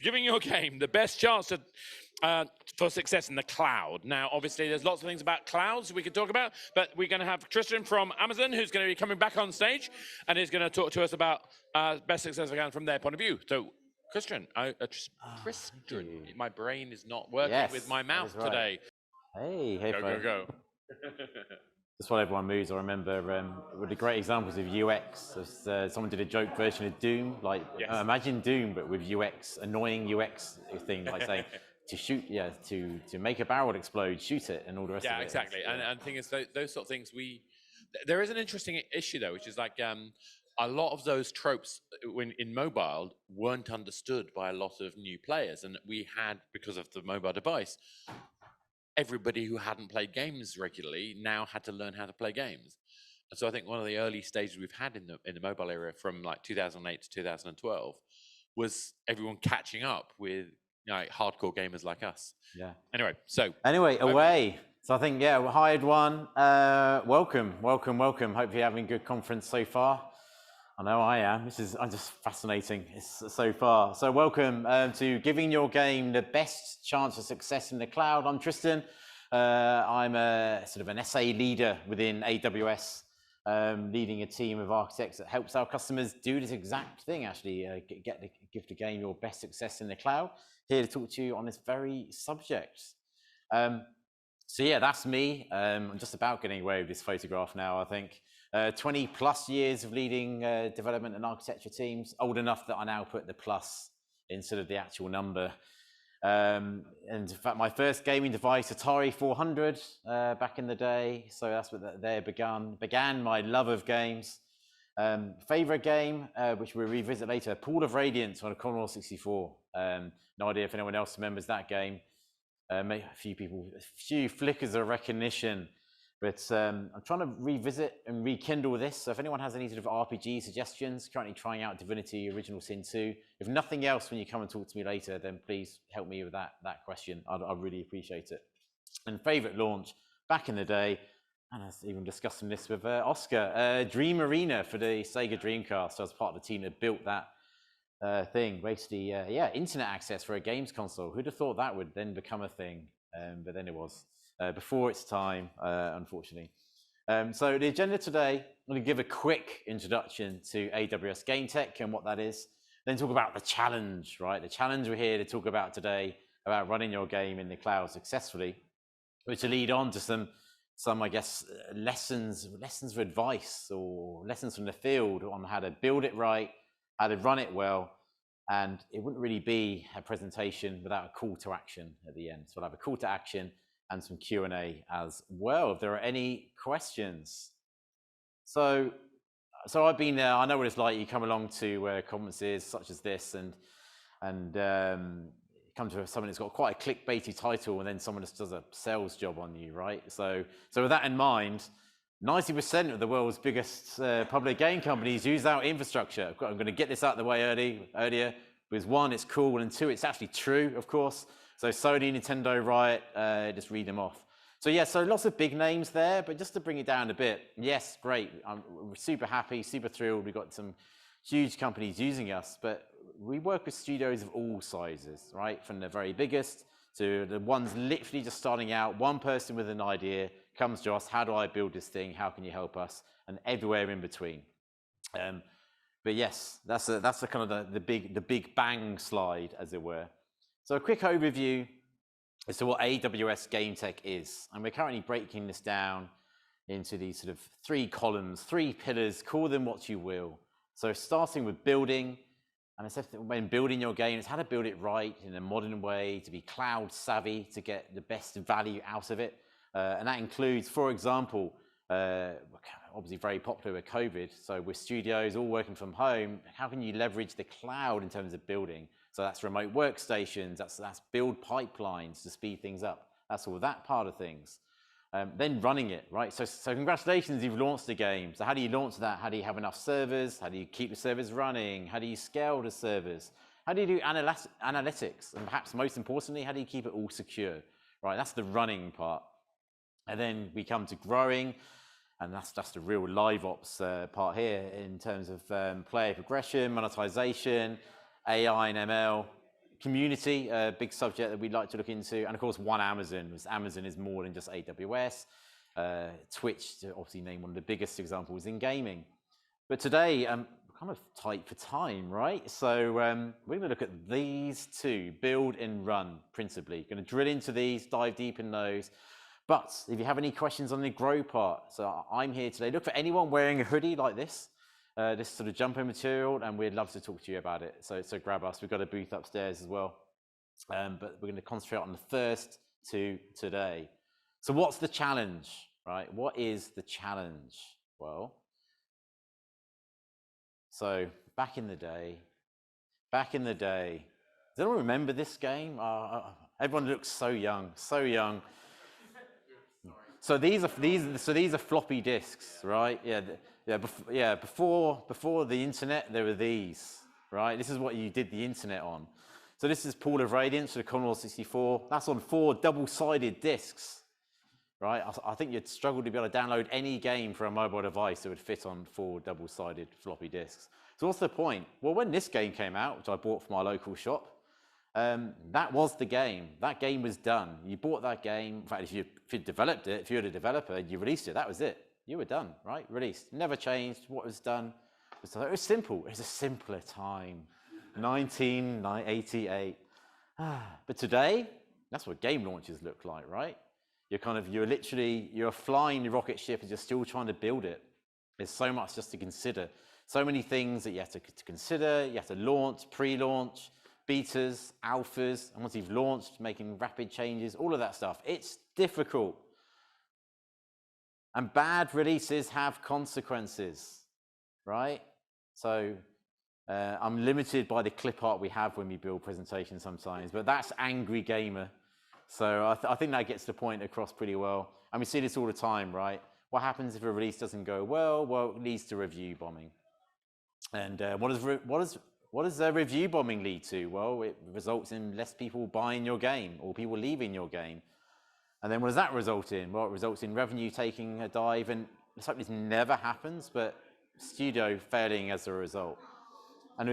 giving your game the best chance for success in the cloud. Now, obviously, there's lots of things about clouds we could talk about, but we're going to have Tristan from Amazon, who's going to be coming back on stage, and he's going to talk to us about best success again from their point of view. So, Tristan, my brain is not working with my mouth today. Hey, Go. Just while everyone moves, I remember one of the great examples of UX. Someone did a joke version of Doom, like imagine Doom but with UX, annoying UX thing, like saying to shoot, to make a barrel explode, shoot it, and all the rest of it. Yeah, exactly. And the thing is, those sort of things, there is an interesting issue though, which is like a lot of those tropes in mobile weren't understood by a lot of new players, and we had, because of the mobile device, everybody who hadn't played games regularly now had to learn how to play games. And so I think one of the early stages we've had in the mobile era from like 2008 to 2012 was everyone catching up with hardcore gamers like us. Yeah. Anyway, away. So I think, hi everyone. Welcome. Hope you're having a good conference so far. I know I am. I'm just fascinating so far. So welcome to giving your game the best chance of success in the cloud. I'm Tristan. I'm a sort of an SA leader within AWS, leading a team of architects that helps our customers do this exact thing, actually, give the game your best success in the cloud. Here to talk to you on this very subject. So yeah, that's me. I'm just about getting away with this photograph now, I think. 20 plus years of leading development and architecture teams, old enough that I now put the plus instead of the actual number. And in fact, my first gaming device, Atari 400, back in the day. So that's what there began my love of games. Favorite game, which we'll revisit later, Pool of Radiance on a Commodore 64. No idea if anyone else remembers that game. A few flickers of recognition. But I'm trying to revisit and rekindle this. So if anyone has any sort of RPG suggestions, currently trying out Divinity Original Sin 2. If nothing else, when you come and talk to me later, then please help me with that question. I'd really appreciate it. And favorite launch back in the day, and I was even discussing this with Oscar, Dream Arena for the Sega Dreamcast. I was part of the team that built that thing. Basically, internet access for a games console. Who'd have thought that would then become a thing? But then it was. Before its time, unfortunately. So the agenda today, I'm going to give a quick introduction to AWS Game Tech and what that is. Then talk about the challenge, right? The challenge we're here to talk about today, about running your game in the cloud successfully, which will lead on to some I guess, lessons of advice or lessons from the field on how to build it right, how to run it well. And it wouldn't really be a presentation without a call to action at the end. So I'll have a call to action and some Q&A as well, if there are any questions. So I've been there. I know what it's like. You come along to conferences such as this and come to someone that's got quite a clickbaity title, and then someone just does a sales job on you, right? So with that in mind, 90% of the world's biggest public game companies use our infrastructure. I'm going to get this out of the way earlier, because one, it's cool, and two, it's actually true, of course. So Sony, Nintendo, Riot, just read them off. So yeah, so lots of big names there, but just to bring it down a bit, yes, great. We're super happy, super thrilled. We've got some huge companies using us, but we work with studios of all sizes, right? From the very biggest to the ones literally just starting out. One person with an idea comes to us, how do I build this thing? How can you help us? And everywhere in between. But yes, that's the kind of the big bang slide, as it were. So a quick overview as to what AWS Game Tech is. And we're currently breaking this down into these sort of 3 columns, 3 pillars, call them what you will. So starting with building, and it's when building your game, it's how to build it right in a modern way, to be cloud savvy, to get the best value out of it. And that includes, for example, obviously very popular with COVID. So with studios all working from home, how can you leverage the cloud in terms of building? So that's remote workstations, that's build pipelines to speed things up. That's all that part of things. Then running it, right? So congratulations, you've launched the game. So how do you launch that? How do you have enough servers? How do you keep the servers running? How do you scale the servers? How do you do analytics? And perhaps most importantly, how do you keep it all secure, right? That's the running part. And then we come to growing, and that's the real live ops part here in terms of player progression, monetization, AI and ML, community, a big subject that we'd like to look into, and of course, One Amazon, because Amazon is more than just AWS. Twitch, to obviously name one of the biggest examples in gaming. But today, I'm kind of tight for time, right? So we're going to look at these two, build and run, principally. Going to drill into these, dive deep in those. But if you have any questions on the grow part, so I'm here today. Look for anyone wearing a hoodie like this sort of jumper material, and we'd love to talk to you about it. So grab us. We've got a booth upstairs as well. But we're going to concentrate on the first two today. So what's the challenge, right? What is the challenge? Well, so back in the day, does anyone remember this game? Everyone looks so young, so young. So these are floppy disks, right? Before the internet, there were these, right? This is what you did the internet on. So this is Pool of Radiance for the Commodore 64. That's on 4 double-sided disks, right? I think you'd struggle to be able to download any game for a mobile device that would fit on 4 double-sided floppy disks. So what's the point? Well, when this game came out, which I bought from my local shop, that was the game. That game was done. You bought that game. In fact, if you developed it, if you were a developer, you released it. That was it. You were done, right? Released. Never changed. What was done? It was simple. It was a simpler time. 1988. But today, that's what game launches look like, right? You're flying the rocket ship and you're still trying to build it. There's so much just to consider. So many things that you have to consider. You have to launch, pre-launch, betas, alphas, and once you've launched, making rapid changes, all of that stuff. It's difficult. And bad releases have consequences, right? So I'm limited by the clip art we have when we build presentations sometimes, but that's angry gamer. So I think that gets the point across pretty well. And we see this all the time, right? What happens if a release doesn't go well? Well, it leads to review bombing. And what does review bombing lead to? Well, it results in less people buying your game or people leaving your game. And then what does that result in? Well, it results in revenue taking a dive, and let's hope this never happens, but studio failing as a result. And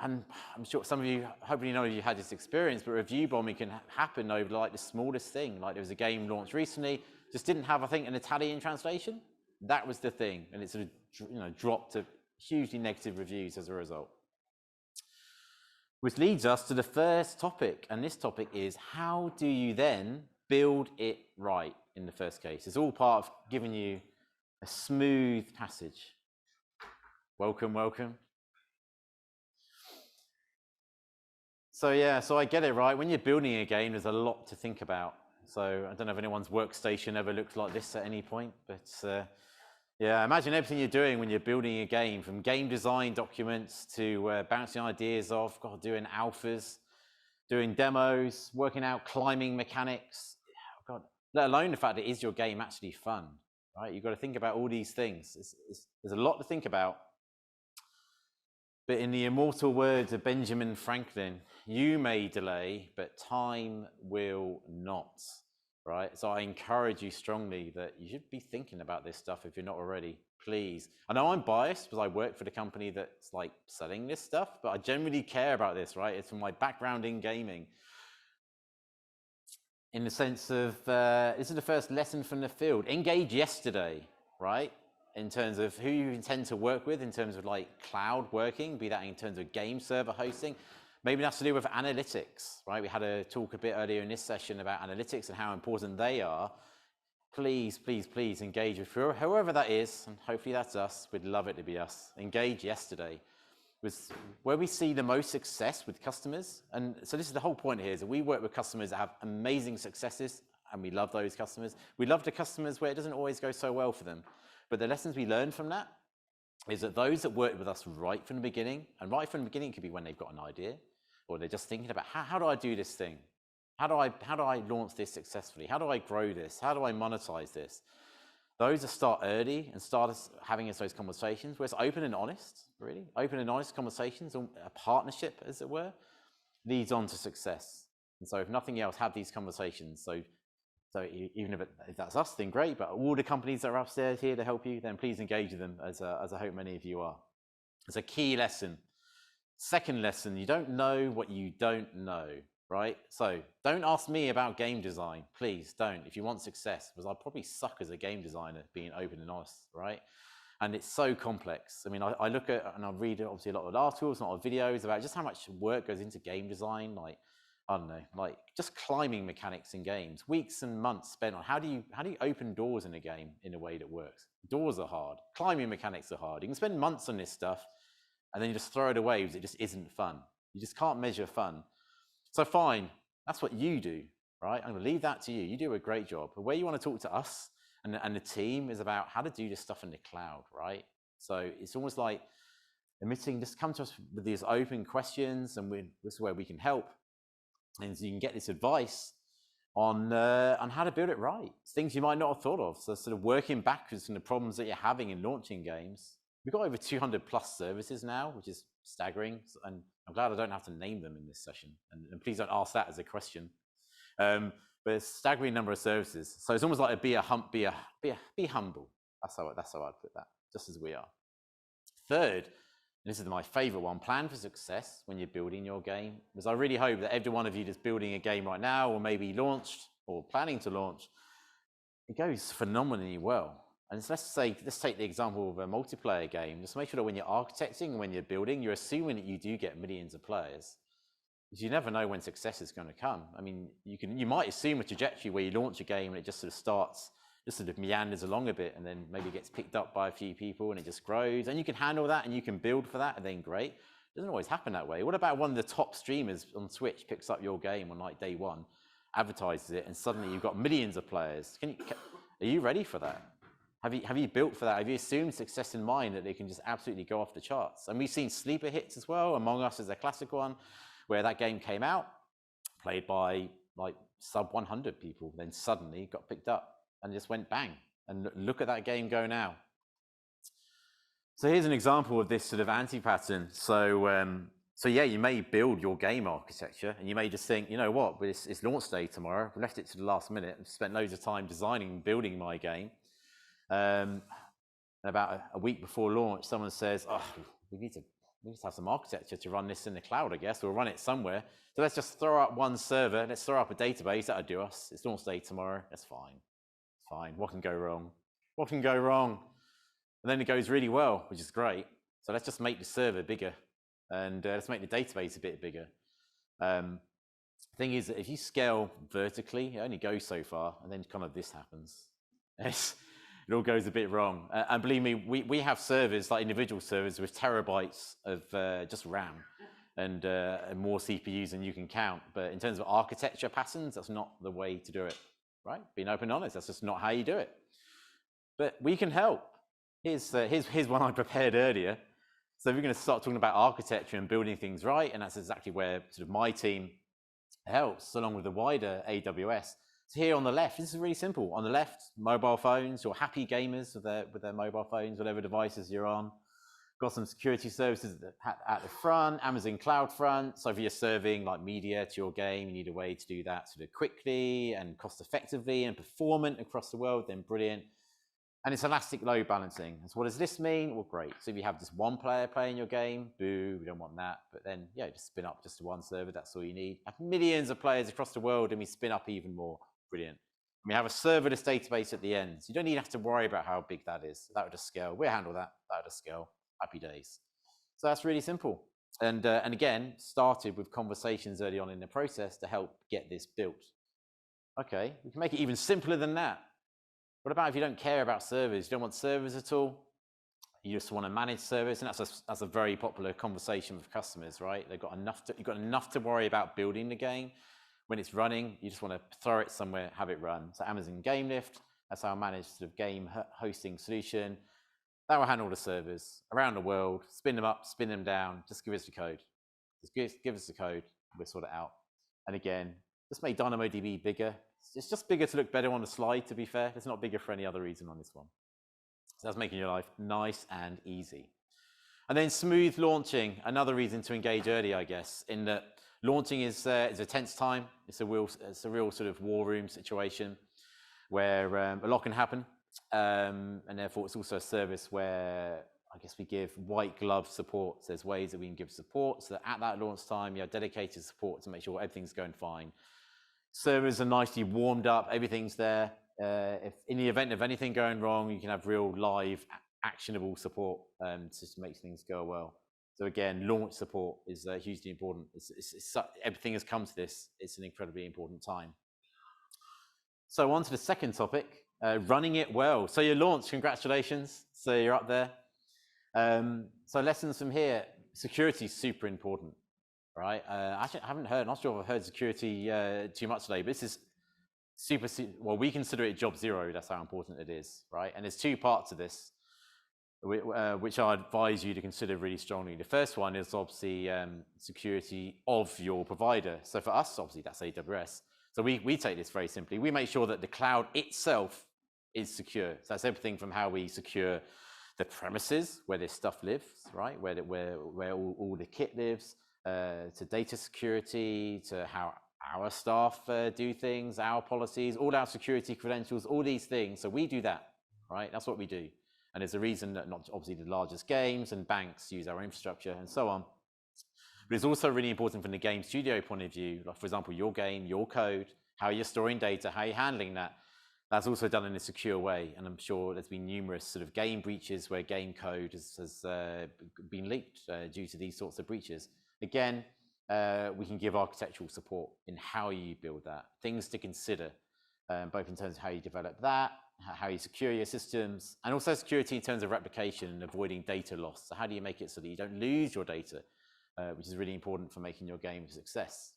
I'm sure some of you, hopefully none of you had this experience, but review bombing can happen over like the smallest thing. Like there was a game launched recently, just didn't have, I think, an Italian translation. That was the thing, and it sort of dropped to hugely negative reviews as a result. Which leads us to the first topic, and this topic is how do you then build it right in the first case? It's all part of giving you a smooth passage. Welcome, welcome. So I get it, right? When you're building a game, there's a lot to think about. So I don't know if anyone's workstation ever looked like this at any point, but imagine everything you're doing when you're building a game, from game design documents to bouncing ideas off, doing alphas, doing demos, working out climbing mechanics. Let alone the fact that is your game actually fun, right? You've got to think about all these things. There's a lot to think about. But in the immortal words of Benjamin Franklin, you may delay, but time will not, right? So I encourage you strongly that you should be thinking about this stuff if you're not already, please. I know I'm biased because I work for the company that's like selling this stuff, but I genuinely care about this, right? It's from my background in gaming. In the sense of, this is the first lesson from the field. Engage yesterday, right? In terms of who you intend to work with, in terms of like cloud working, be that in terms of game server hosting. Maybe that's to do with analytics, right? We had a talk a bit earlier in this session about analytics and how important they are. Please, please, please engage with whoever that is, and hopefully that's us. We'd love it to be us. Engage yesterday was where we see the most success with customers. And so this is the whole point here, is that we work with customers that have amazing successes, and we love those customers. We love the customers where it doesn't always go so well for them. But the lessons we learn from that is that those that work with us right from the beginning, and right from the beginning could be when they've got an idea, or they're just thinking about how do I do this thing? How do I launch this successfully? How do I grow this? How do I monetize this? Those that start early and start having those conversations where it's open and honest, really. Open and honest conversations, a partnership, as it were, leads on to success. And so if nothing else, have these conversations. So even if that's us, then great, but all the companies that are upstairs here to help you, then please engage with them, as I hope many of you are. It's a key lesson. Second lesson, you don't know what you don't know, right? So don't ask me about game design. Please don't, if you want success, because I'll probably suck as a game designer, being open and honest, right? And it's so complex. I mean, I look at, and I read obviously a lot of articles, a lot of videos about just how much work goes into game design. Like, I don't know, like just climbing mechanics in games, weeks and months spent on how do you open doors in a game in a way that works? Doors are hard, climbing mechanics are hard. You can spend months on this stuff and then you just throw it away because it just isn't fun. You just can't measure fun. So fine, that's what you do, right? I'm gonna leave that to you. You do a great job. But where you want to talk to us and the team is about how to do this stuff in the cloud, right? So it's almost like admitting, just come to us with these open questions, and this is where we can help. And so you can get this advice on how to build it right. It's things you might not have thought of. So sort of working backwards from the problems that you're having in launching games. We've got over 200 plus services now, which is staggering. And I'm glad I don't have to name them in this session. And please don't ask that as a question. But it's a staggering number of services. So it's almost like be humble. That's how I'd put that, just as we are. Third, and this is my favorite one, plan for success when you're building your game. Because I really hope that every one of you that's building a game right now, or maybe launched or planning to launch, it goes phenomenally well. And so let's take the example of a multiplayer game. Just make sure that when you're architecting and when you're building, you're assuming that you do get millions of players. Because you never know when success is going to come. I mean, you might assume a trajectory where you launch a game and it just sort of starts, just sort of meanders along a bit, and then maybe gets picked up by a few people and it just grows. And you can handle that and you can build for that, and then great. It doesn't always happen that way. What about one of the top streamers on Twitch picks up your game on like day one, advertises it, and suddenly you've got millions of players? Are you ready for that? Have you built for that? Have you assumed success in mind that they can just absolutely go off the charts? And we've seen sleeper hits as well. Among Us is a classic one, where that game came out, played by like sub 100 people, then suddenly got picked up and just went bang. And look at that game go now. So here's an example of this sort of anti-pattern. So yeah, you may build your game architecture and you may just think, you know what, it's launch day tomorrow. We left it to the last minute and spent loads of time designing and building my game. And about a week before launch, someone says, oh, we need to have some architecture to run this in the cloud, I guess. We'll run it somewhere. So let's just throw up one server. Let's throw up a database. That'll do us. It's launch day tomorrow. That's fine. It's fine. What can go wrong? What can go wrong? And then it goes really well, which is great. So let's just make the server bigger, and let's make the database a bit bigger. The thing is that if you scale vertically, it only goes so far, and then kind of this happens. It all goes a bit wrong. And believe me, we have servers, like individual servers, with terabytes of just RAM and more CPUs than you can count. But in terms of architecture patterns, that's not the way to do it, right? Being open and honest, that's just not how you do it. But we can help. Here's one I prepared earlier. So we're going to start talking about architecture and building things right, and that's exactly where sort of my team helps, along with the wider AWS. So here on the left, this is really simple. On the left, mobile phones, or happy gamers with their mobile phones, whatever devices you're on. Got some security services at the front, Amazon CloudFront. So if you're serving like media to your game, you need a way to do that sort of quickly and cost effectively and performant across the world, then brilliant. And it's elastic load balancing. So what does this mean? Well, great. So if you have just one player playing your game, boo, we don't want that. But then, yeah, just spin up just to one server. That's all you need. Have millions of players across the world, and we spin up even more. Brilliant. We have a serverless database at the end. So you don't even have to worry about how big that is. That would just scale. We'll handle that. That would just scale. Happy days. So that's really simple. And again, started with conversations early on in the process to help get this built. Okay, we can make it even simpler than that. What about if you don't care about servers? You don't want servers at all? You just want to manage servers, and that's a very popular conversation with customers, right? You've got enough to worry about building the game. When it's running, you just want to throw it somewhere, have it run. So Amazon Game Lift, that's our managed sort of game hosting solution. That will handle the servers around the world, spin them up, spin them down. Just give us the code. Just give us the code. We'll sort it out. And again, just make DynamoDB bigger. It's just bigger to look better on the slide, to be fair. It's not bigger for any other reason on this one. So that's making your life nice and easy. And then smooth launching, another reason to engage early, I guess, in that launching is a tense time. It's a real sort of war room situation where a lot can happen. And therefore, it's also a service where I guess we give white glove support. So there's ways that we can give support so that at that launch time, you have dedicated support to make sure everything's going fine. Servers are nicely warmed up, everything's there. If in the event of anything going wrong, you can have real live actionable support to make things go well. So again, launch support is hugely important. Everything has come to this. It's an incredibly important time. So on to the second topic, running it well. So your launch, congratulations. So you're up there. So lessons from here, security is super important, right? Actually, I haven't heard, not sure if I've heard security too much today, but this is well, we consider it job zero. That's how important it is, right? And there's two parts to this, which I advise you to consider really strongly. The first one is obviously security of your provider. So for us, obviously, that's AWS. So we take this very simply. We make sure that the cloud itself is secure. So that's everything from how we secure the premises where this stuff lives, right? Where all the kit lives, to data security, to how our staff do things, our policies, all our security credentials, all these things. So we do that, right? That's what we do. And there's a reason that not obviously the largest games and banks use our infrastructure and so on. But it's also really important from the game studio point of view, like for example, your game, your code, how you're storing data, how you're handling that. That's also done in a secure way. And I'm sure there's been numerous sort of game breaches where game code has been leaked due to these sorts of breaches. Again, we can give architectural support in how you build that. Things to consider, both in terms of how you develop that, how you secure your systems, and also security in terms of replication and avoiding data loss. So how do you make it so that you don't lose your data, which is really important for making your game a success.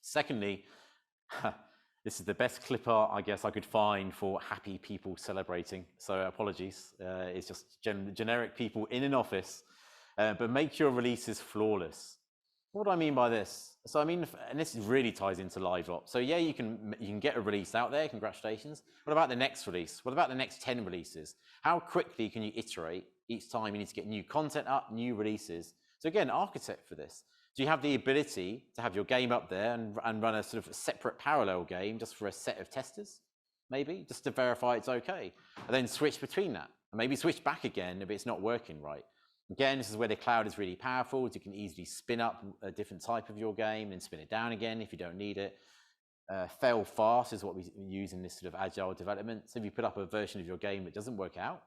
Secondly, this is the best clip art I guess I could find for happy people celebrating. So apologies, it's just generic people in an office, but make your releases flawless. What do I mean by this? So I mean, and this really ties into live ops. So yeah, you can get a release out there, congratulations. What about the next release? What about the next 10 releases? How quickly can you iterate each time you need to get new content up, new releases? So again, architect for this. Do you have the ability to have your game up there and run a sort of separate parallel game just for a set of testers? Maybe, just to verify it's okay. And then switch between that. And maybe switch back again if it's not working right. Again, this is where the cloud is really powerful. You can easily spin up a different type of your game and spin it down again if you don't need it. Fail fast is what we use in this sort of agile development. So if you put up a version of your game that doesn't work out,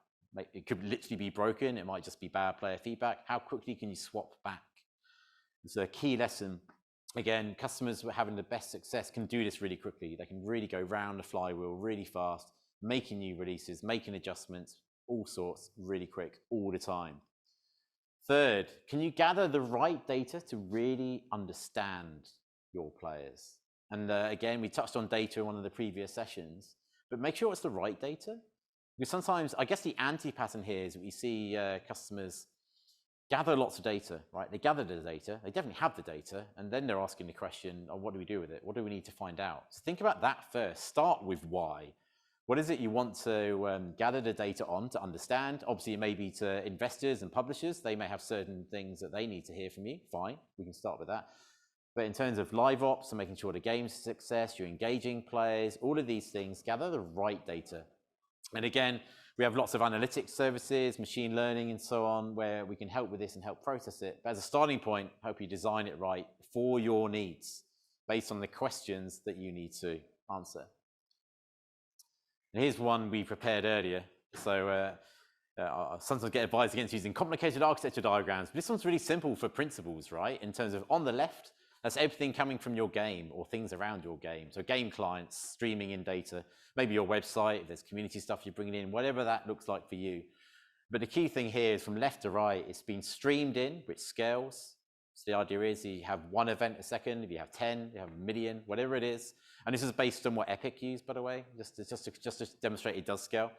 it could literally be broken. It might just be bad player feedback. How quickly can you swap back? It's a key lesson. Again, customers who are having the best success can do this really quickly. They can really go round the flywheel really fast, making new releases, making adjustments, all sorts, really quick, all the time. Third, can you gather the right data to really understand your players? And again, we touched on data in one of the previous sessions, but make sure it's the right data. Because sometimes, I guess the anti-pattern here is we see customers gather lots of data, right? They gather the data, they definitely have the data, and then they're asking the question, oh, what do we do with it? What do we need to find out? So think about that first. Start with why. What is it you want to gather the data on to understand? Obviously, it may be to investors and publishers. They may have certain things that they need to hear from you. Fine, we can start with that. But in terms of live ops and making sure the game's a success, you're engaging players, all of these things, gather the right data. And again, we have lots of analytics services, machine learning and so on, where we can help with this and help process it. But as a starting point, hope you design it right for your needs based on the questions that you need to answer. And here's one we prepared earlier. So I sometimes get advised against using complicated architecture diagrams, but this one's really simple for principles, right? In terms of on the left, that's everything coming from your game or things around your game. So game clients, streaming in data, maybe your website, if there's community stuff you're bringing in, whatever that looks like for you. But the key thing here is from left to right, it's been streamed in, which scales. So the idea is you have 1 event a second, if you have 10, you have 1 million, whatever it is. And this is based on what Epic used, by the way, just to demonstrate it does scale.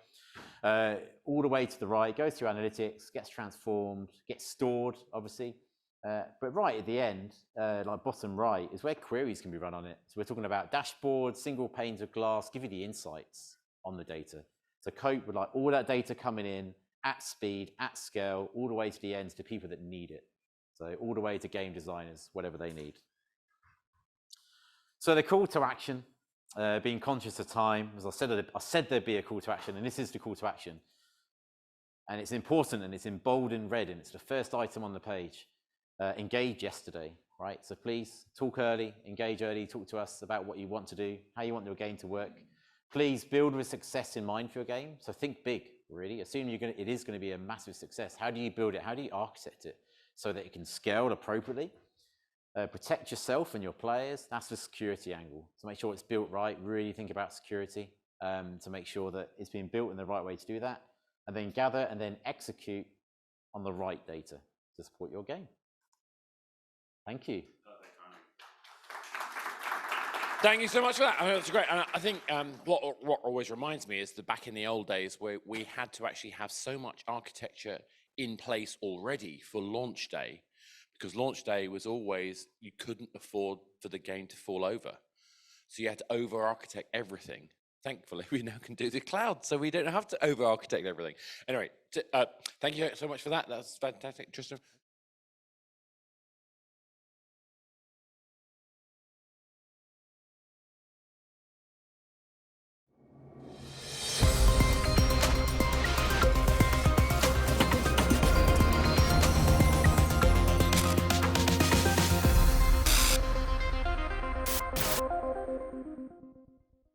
All the way to the right, goes through analytics, gets transformed, gets stored, obviously. But right at the end, like bottom right, is where queries can be run on it. So we're talking about dashboards, single panes of glass, give you the insights on the data. So cope with like all that data coming in at speed, at scale, all the way to the ends to people that need it. So all the way to game designers, whatever they need. So the call to action, being conscious of time, as I said there'd be a call to action, and this is the call to action. And it's important, and it's in bold and red, and it's the first item on the page. Engage yesterday, right? So please talk early, engage early, talk to us about what you want to do, how you want your game to work. Please build with success in mind for your game. So think big, really. Assume it is going to be a massive success. How do you build it? How do you architect it so that it can scale appropriately? Protect yourself and your players. That's the security angle. To make sure it's built right, really think about security to make sure that it's being built in the right way to do that. And then gather and then execute on the right data to support your game. Thank you. Thank you so much for that. I mean, that's great. And I think what always reminds me is that back in the old days where we had to actually have so much architecture in place already for launch day, because launch day was always, you couldn't afford for the game to fall over. So you had to over-architect everything. Thankfully, we now can do the cloud, so we don't have to over-architect everything. Anyway, thank you so much for that. That's fantastic. Tristan,